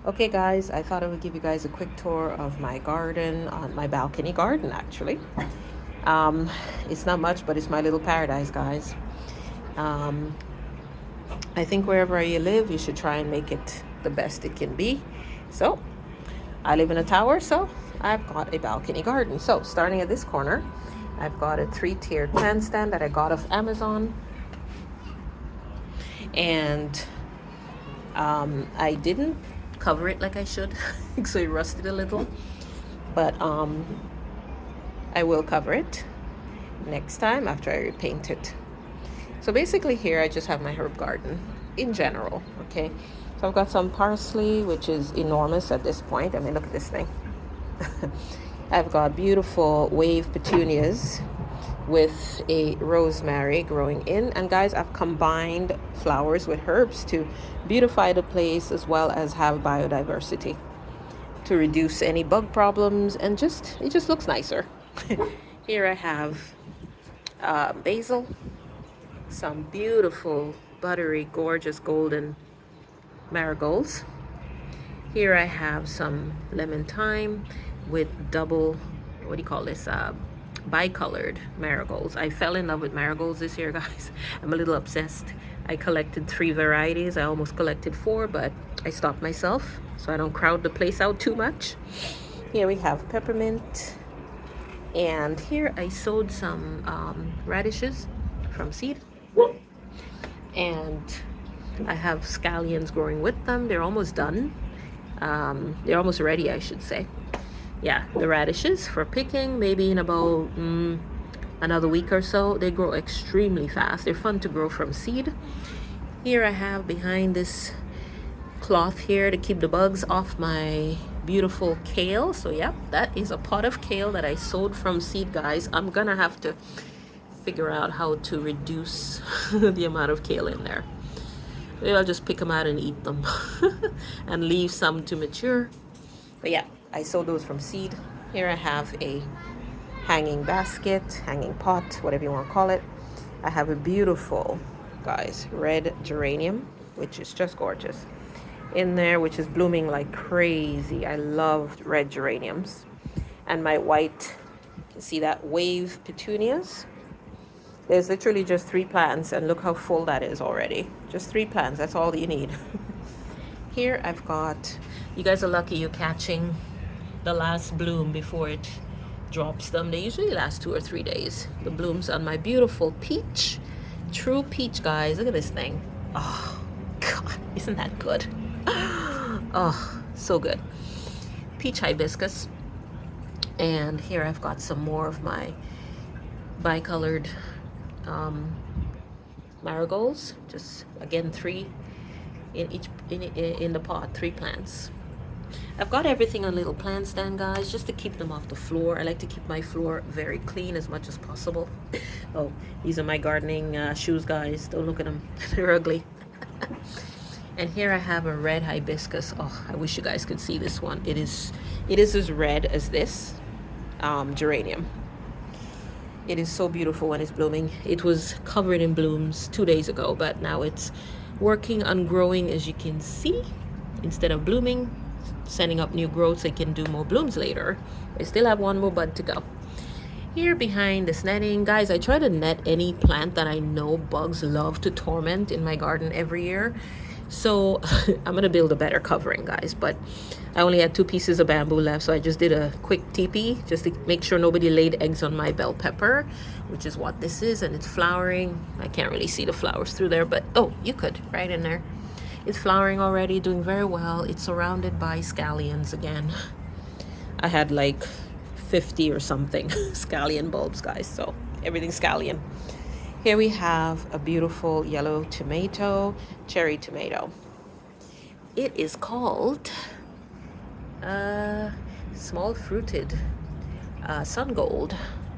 Okay, guys, I thought I would give you guys a quick tour of my garden, on my balcony garden, actually. Um, it's not much, but it's my little paradise, guys. Um, I think wherever you live, you should try and make it the best it can be. So, I live in a tower, so I've got a balcony garden. So, starting at this corner, I've got a three-tiered plant stand that I got off Amazon, and I didn't cover it like I should, so it rusted a little. But I will cover it next time after I repaint it. So basically here I just have my herb garden in general, okay? So I've got some parsley, which is enormous at this point. I mean, look at this thing. I've got beautiful wave petunias with a rosemary growing in. And guys, I've combined flowers with herbs to beautify the place as well as have biodiversity to reduce any bug problems, and it just looks nicer. Here I have basil, some beautiful buttery gorgeous golden marigolds. Here I have some lemon thyme with double, what do you call this, bicolored marigolds. I fell in love with marigolds this year, guys. I'm a little obsessed. I collected 3 varieties. I almost collected 4, but I stopped myself so I don't crowd the place out too much. Here we have peppermint, and here I sowed some radishes from seed, and I have scallions growing with them. They're almost done. They're almost ready, I should say. Yeah, the radishes for picking, maybe in about another week or so. They grow extremely fast. They're fun to grow from seed. Here I have behind this cloth here to keep the bugs off my beautiful kale. So yeah, that is a pot of kale that I sowed from seed, guys. I'm gonna have to figure out how to reduce the amount of kale in there. Maybe I'll just pick them out and eat them and leave some to mature. But yeah, I sowed those from seed. Here I have a hanging basket, hanging pot, whatever you want to call it. I have a beautiful, guys, red geranium, which is just gorgeous, in there, which is blooming like crazy. I love red geraniums. And my white, you can see that, wave petunias. There's literally just 3 plants, and look how full that is already. Just 3 plants, that's all you need. Here I've got, you guys are lucky you're catching the last bloom before it drops them. They usually last 2 or 3 days. The blooms on my beautiful peach, true peach, guys. Look at this thing. Oh God, isn't that good? Oh, so good. Peach hibiscus. And here I've got some more of my bicolored marigolds. Just again 3 in each in the pot, 3 plants. I've got everything on little plant stand, guys, just to keep them off the floor. I like to keep my floor very clean as much as possible. Oh, these are my gardening shoes, guys. Don't look at them. They're ugly. And here I have a red hibiscus. Oh, I wish you guys could see this one. It is as red as this geranium. It is so beautiful when it's blooming. It was covered in blooms 2 days ago, but now it's working on growing, as you can see. Instead of blooming, sending up new growth so it can do more blooms later. I still have 1 more bud to go. Here behind this netting, guys, I try to net any plant that I know bugs love to torment in my garden every year. So I'm gonna build a better covering, guys, but I only had 2 pieces of bamboo left, so I just did a quick teepee just to make sure nobody laid eggs on my bell pepper, which is what this is. And it's flowering. I can't really see the flowers through there, but oh, you could right in there. It's flowering already, doing very well. It's surrounded by scallions again. I had like 50 or something scallion bulbs, guys, so everything's scallion. Here we have a beautiful yellow tomato, cherry tomato. It is called small fruited sun gold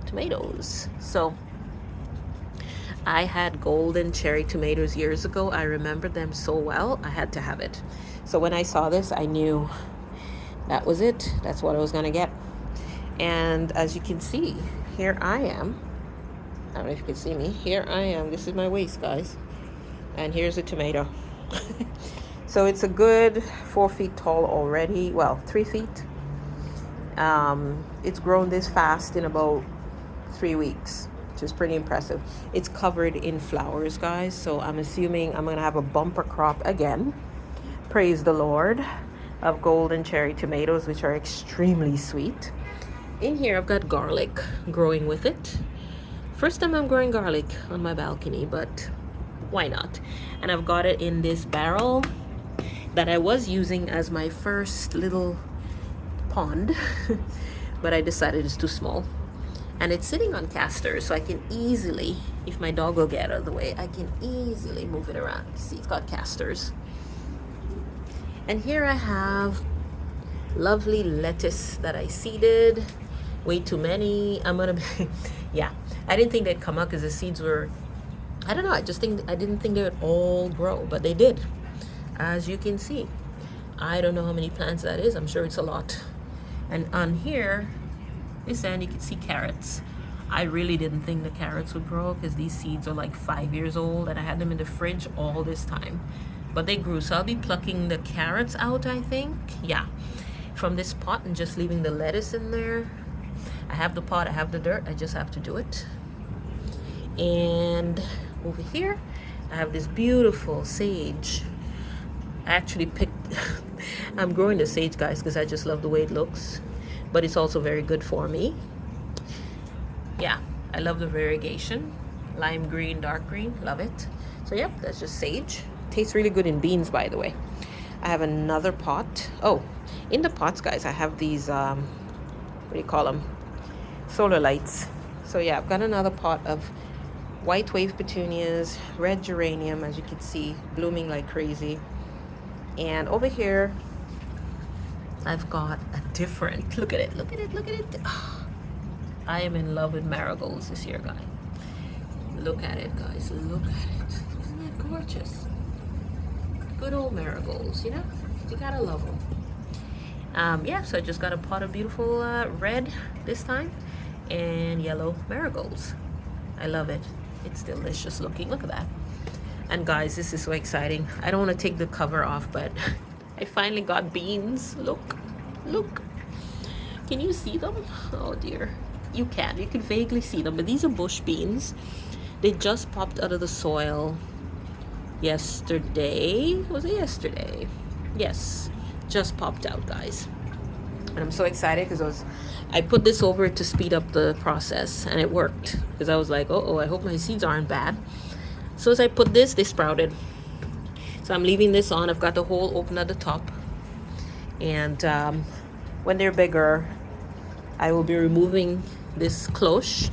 tomatoes. So I had golden cherry tomatoes years ago. I remember them so well. I had to have it. So when I saw this, I knew that was it. That's what I was gonna get. And as you can see, here I am. I don't know if you can see me. Here I am. This is my waist, guys. And here's a tomato. So it's a good 4 feet tall already. Well, 3 feet. It's grown this fast in about 3 weeks, which is pretty impressive. It's covered in flowers, guys. So I'm assuming I'm gonna have a bumper crop again. Praise the Lord, of golden cherry tomatoes, which are extremely sweet. In here, I've got garlic growing with it. First time I'm growing garlic on my balcony, but why not? And I've got it in this barrel that I was using as my first little pond, but I decided it's too small. And it's sitting on casters, so I can easily, if my dog will get out of the way, I can easily move it around. See, it's got casters. And here I have lovely lettuce that I seeded. Way too many. I'm gonna be, yeah. I didn't think they'd come out because the seeds were, I don't know, I didn't think they would all grow, but they did. As you can see. I don't know how many plants that is. I'm sure it's a lot. And on here, this end you can see carrots. I really didn't think the carrots would grow because these seeds are like 5 years old and I had them in the fridge all this time. But they grew, so I'll be plucking the carrots out, I think. Yeah, from this pot and just leaving the lettuce in there. I have the pot, I have the dirt, I just have to do it. And over here, I have this beautiful sage. I actually picked, I'm growing the sage, guys, because I just love the way it looks. But it's also very good for me. Yeah, I love the variegation. Lime green, dark green, love it. So yep, that's just sage. Tastes really good in beans, by the way. I have another pot. Oh, in the pots, guys, I have these, what do you call them? Solar lights. So yeah, I've got another pot of white wave petunias, red geranium, as you can see, blooming like crazy. And over here, I've got a different, look at it, look at it, look at it. Oh, I am in love with marigolds this year, guys. Look at it, guys, look at it. Isn't that gorgeous? Good old marigolds, you know? You gotta love them. Yeah, so I just got a pot of beautiful red this time and yellow marigolds. I love it. It's delicious looking. Look at that. And guys, this is so exciting. I don't want to take the cover off, but I finally got beans. Look, look. Can you see them? Oh dear. You can vaguely see them, but these are bush beans. They just popped out of the soil yesterday. Was it yesterday? Yes, just popped out, guys. And I'm so excited because I put this over to speed up the process, and it worked because I was like, oh, I hope my seeds aren't bad. So as I put this, they sprouted. So I'm leaving this on. I've got the hole open at the top, and when they're bigger, I will be removing this cloche,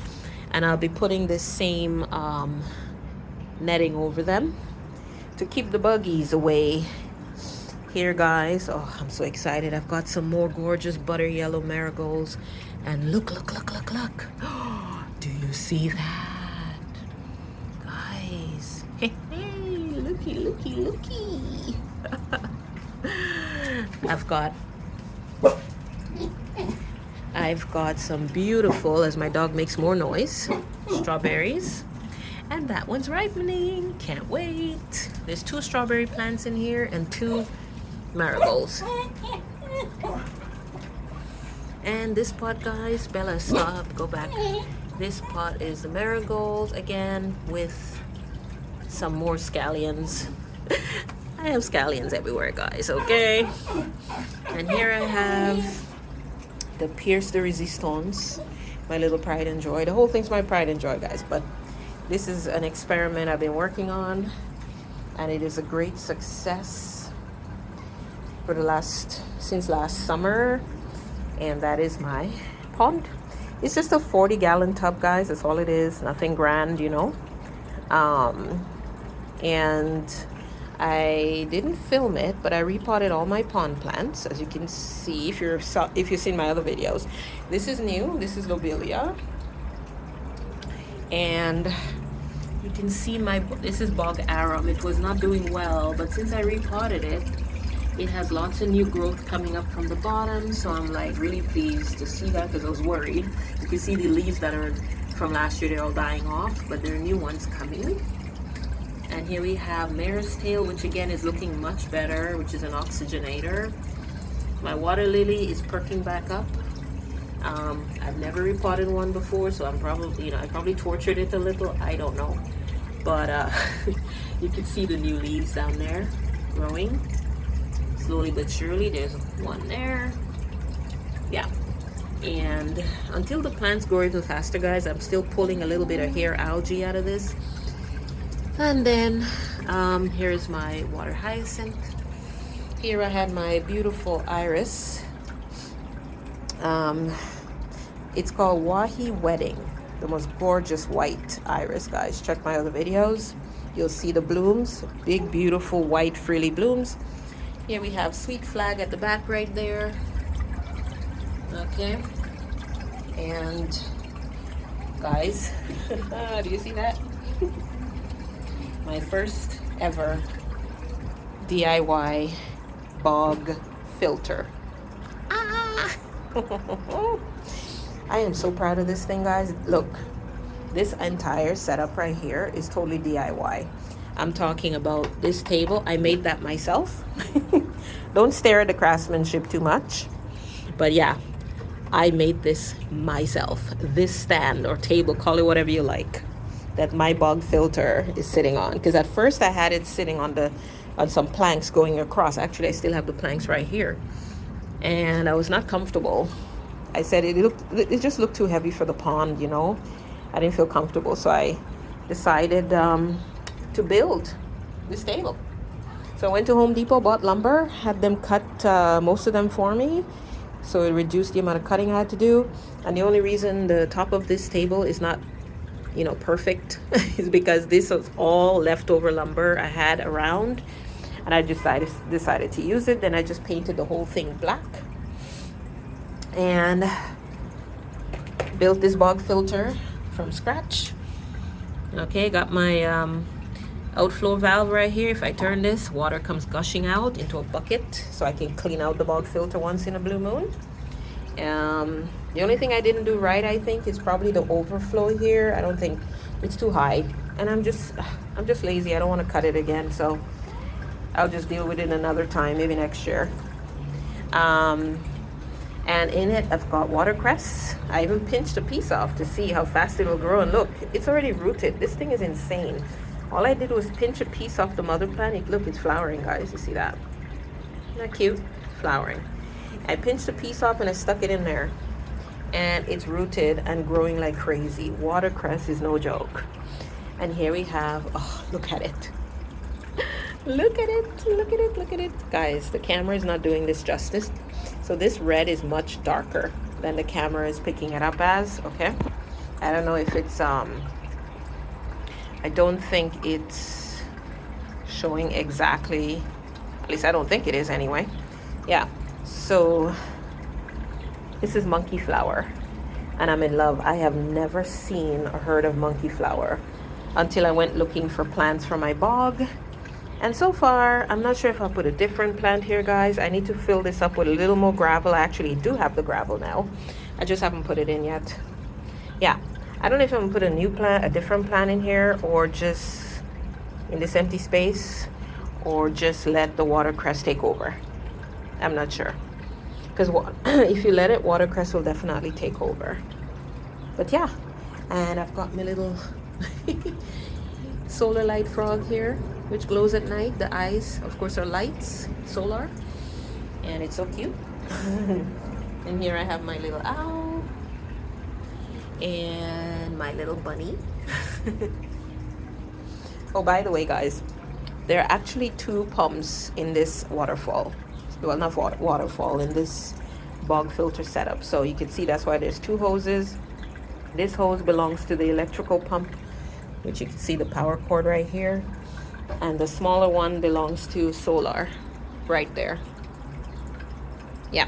and I'll be putting this same netting over them to keep the buggies away. Here, guys, oh, I'm so excited. I've got some more gorgeous butter yellow marigolds, and look. Oh, do you see that, guys? Hey, looky. I've got some beautiful, as my dog makes more noise, strawberries. And that one's ripening. Can't wait. There's 2 strawberry plants in here and 2 marigolds. And this pot, guys, Bella, stop, go back. This pot is the marigolds again with some more scallions. I have scallions everywhere, guys, okay? And here I have the Pierce de Resistance, my little pride and joy. The whole thing's my pride and joy, guys, but this is an experiment I've been working on, and it is a great success for since last summer. And that is my pond. It's just a 40-gallon tub, guys. That's all it is. Nothing grand, you know. And I didn't film it, but I repotted all my pond plants, as you can see if you've seen my other videos. This is new. This is lobelia. And you can see this is bog arum. It was not doing well, but since I repotted it, it has lots of new growth coming up from the bottom. So I'm like really pleased to see that, because I was worried. You can see the leaves that are from last year, they're all dying off, but there are new ones coming. And here we have Mare's Tail, which again is looking much better, which is an oxygenator. My water lily is perking back up. I've never repotted one before, so I'm probably, I probably tortured it a little. I don't know. But you can see the new leaves down there growing. Slowly but surely, there's one there. Yeah. And until the plants grow even faster, guys, I'm still pulling a little bit of hair algae out of this. And then here's my water hyacinth. Here I had my beautiful iris. It's called Wahi Wedding. The most gorgeous white iris, guys. Check my other videos. You'll see the blooms. Big, beautiful, white, frilly blooms. Here we have Sweet Flag at the back right there. Okay. And guys, do you see that? My first ever DIY bog filter. Ah! I am so proud of this thing, guys. Look, this entire setup right here is totally DIY. I'm talking about this table. I made that myself. Don't stare at the craftsmanship too much. But yeah, I made this myself. This stand or table, call it whatever you like, that my bog filter is sitting on. Because at first I had it sitting on some planks going across. Actually, I still have the planks right here. And I was not comfortable. I said it just looked too heavy for the pond, you know. I didn't feel comfortable, so I decided to build this table. So I went to Home Depot, bought lumber, had them cut most of them for me. So it reduced the amount of cutting I had to do. And the only reason the top of this table is not, perfect is because this was all leftover lumber I had around. And I decided to use it. Then I just painted the whole thing black. And built this bog filter from scratch. Okay, got my outflow valve right here. If I turn this, water comes gushing out into a bucket, so I can clean out the bog filter once in a blue moon. The only thing I didn't do right, I think, is probably the overflow here. I don't think it's too high, and I'm just lazy. I don't want to cut it again, so I'll just deal with it another time, maybe next year. And in it, I've got watercress. I even pinched a piece off to see how fast it will grow. And look, it's already rooted. This thing is insane. All I did was pinch a piece off the mother plant. Look, it's flowering, guys. You see that? Isn't that cute? Flowering. I pinched a piece off and I stuck it in there. And it's rooted and growing like crazy. Watercress is no joke. And here we have, oh, look at it. Look at it, look at it, look at it. Guys, the camera is not doing this justice. So this red is much darker than the camera is picking it up as, okay? I don't know if it's, I don't think it's showing exactly, at least I don't think it is anyway. Yeah, so this is monkey flower and I'm in love. I have never seen or heard of monkey flower until I went looking for plants for my bog. And so far, I'm not sure if I'll put a different plant here, guys. I need to fill this up with a little more gravel. I actually do have the gravel now. I just haven't put it in yet. Yeah, I don't know if I'm gonna put a new plant, a different plant in here, or just in this empty space, or just let the watercress take over. I'm not sure. Because if you let it, watercress will definitely take over. But yeah, and I've got my little solar light frog here, which glows at night. The eyes, of course, are lights, solar, and it's so cute. And here I have my little owl and my little bunny. Oh, by the way, guys, there are actually two pumps in this waterfall. Well, not waterfall, in this bog filter setup. So you can see that's why there's two hoses. This hose belongs to the electrical pump, which you can see the power cord right here. And the smaller one belongs to solar right there. Yeah,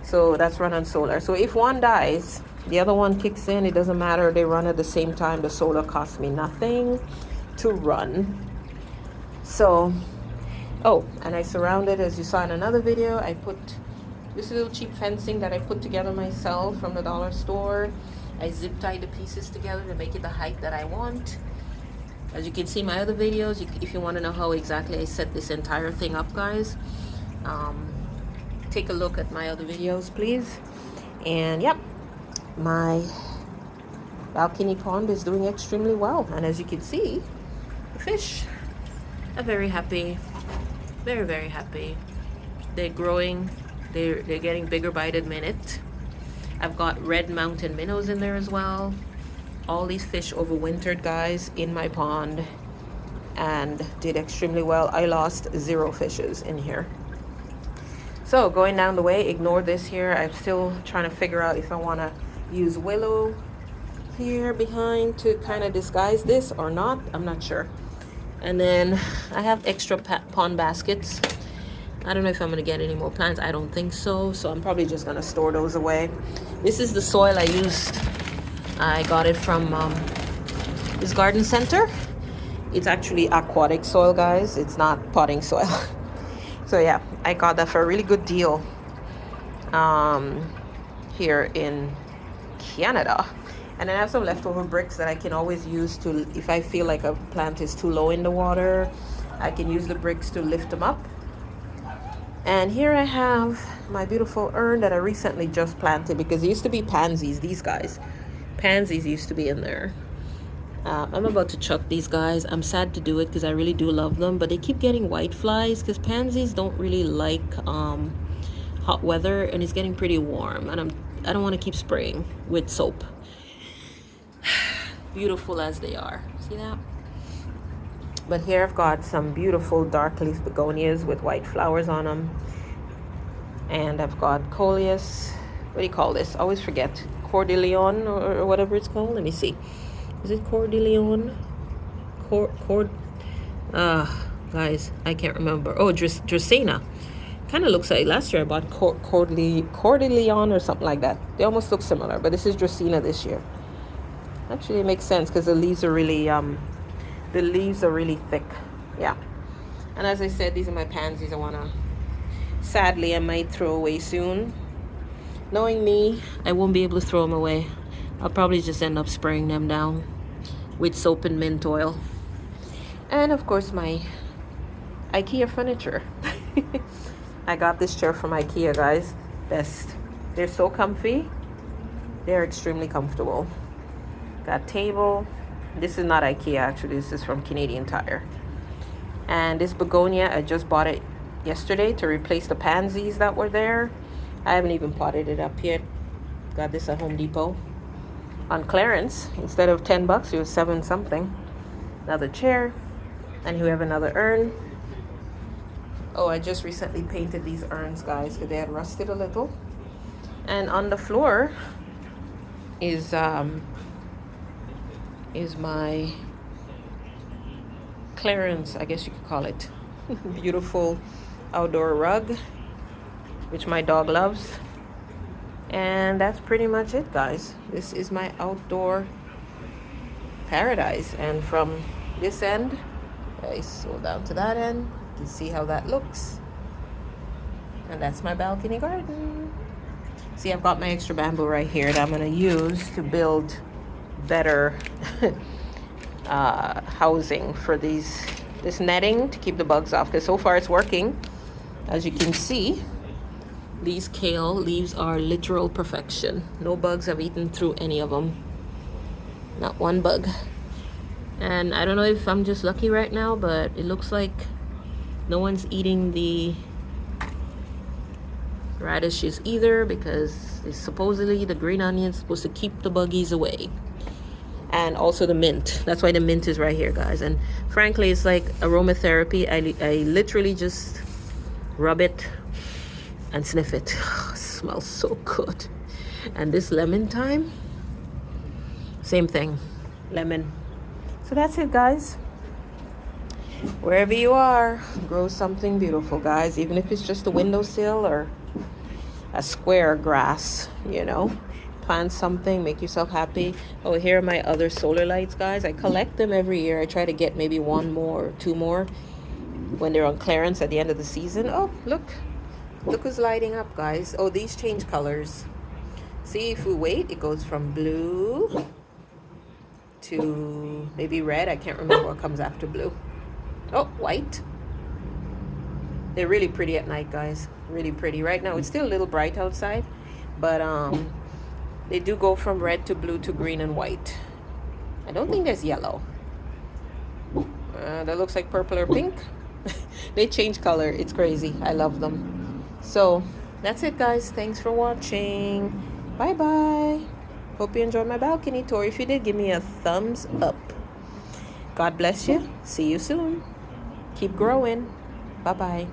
so that's run on solar. So if one dies, the other one kicks in. It doesn't matter, they run at the same time. The solar costs me nothing to run. So, oh, and I surrounded, as you saw in another video, I put this little cheap fencing that I put together myself from the dollar store. I zip tied the pieces together to make it the height that I want. As you can see my other videos, if you want to know how exactly I set this entire thing up, guys, take a look at my other videos, please. And yep, my balcony pond is doing extremely well. And as you can see, the fish are very happy, very, very happy. They're growing, they're getting bigger by the minute. I've got red mountain minnows in there as well. All these fish overwintered, guys, in my pond and did extremely well. I lost 0 fishes in here. So going down the way, ignore this here. I'm still trying to figure out if I want to use willow here behind to kind of disguise this or not. I'm not sure. And then I have extra pond baskets. I don't know if I'm going to get any more plants. I don't think so. So I'm probably just going to store those away. This is the soil I used. I got it from this garden center. It's actually aquatic soil, guys. It's not potting soil. So yeah, I got that for a really good deal here in Canada. And then I have some leftover bricks that I can always use to, if I feel like a plant is too low in the water, I can use the bricks to lift them up. And here I have my beautiful urn that I recently just planted, because it used to be pansies, these guys. Pansies used to be in there. I'm about to chuck these guys. I'm sad to do it because I really do love them, but they keep getting white flies because pansies don't really like hot weather, and it's getting pretty warm, and I don't want to keep spraying with soap. Beautiful as they are. See that? But here I've got some beautiful dark leaf begonias with white flowers on them. And I've got coleus. What do you call this? I always forget. Cordilleon or whatever it's called. Let me see. Is it Cordilleon? Guys, I can't remember. Oh, Dracaena. Kind of looks like last year I bought Cordilleon or something like that. They almost look similar, but this is Dracaena this year. Actually, it makes sense because the leaves are really thick. Yeah. And as I said, these are my pansies sadly I might throw away soon. Knowing me, I won't be able to throw them away. I'll probably just end up spraying them down with soap and mint oil. And of course my IKEA furniture. I got this chair from IKEA, guys. Best. They're so comfy. They're extremely comfortable. Got table. This is not IKEA, actually. This is from Canadian Tire. And this begonia, I just bought it yesterday to replace the pansies that were there. I haven't even potted it up yet. Got this at Home Depot on clearance. Instead of $10, it was 7 something. Another chair. And we have another urn. Oh, I just recently painted these urns, guys, because they had rusted a little. And on the floor is my clearance, I guess you could call it. Beautiful outdoor rug, which my dog loves. And that's pretty much it, guys. This is my outdoor paradise. And from this end, I go down to that end. You can see how that looks. And that's my balcony garden. See, I've got my extra bamboo right here that I'm going to use to build better housing for this netting to keep the bugs off, because so far it's working. As you can see, these kale leaves are literal perfection. No bugs have eaten through any of them. Not one bug. And I don't know if I'm just lucky right now, but it looks like no one's eating the radishes either, because supposedly the green onion is supposed to keep the buggies away. And also the mint. That's why the mint is right here, guys. And frankly, it's like aromatherapy. I literally just rub it and sniff it. It smells so good. And this lemon thyme, same thing. Lemon. So that's it, guys. Wherever you are, grow something beautiful, guys. Even if it's just a windowsill or a square grass, you know. Plant something, make yourself happy. Oh, here are my other solar lights, guys. I collect them every year. I try to get maybe 1 more or 2 more when they're on clearance at the end of the season. Oh, look who's lighting up, guys. Oh, these change colors. See, if we wait, it goes from blue to maybe red. I can't remember what comes after blue. Oh, white. They're really pretty at night, guys. Really pretty. Right now, it's still a little bright outside, but they do go from red to blue to green and white. I don't think there's yellow. That looks like purple or pink. They change color. It's crazy. I love them. So that's it, guys. Thanks for watching. Bye bye. Hope you enjoyed my balcony tour. If you did, give me a thumbs up. God bless you. See you soon. Keep growing. Bye bye.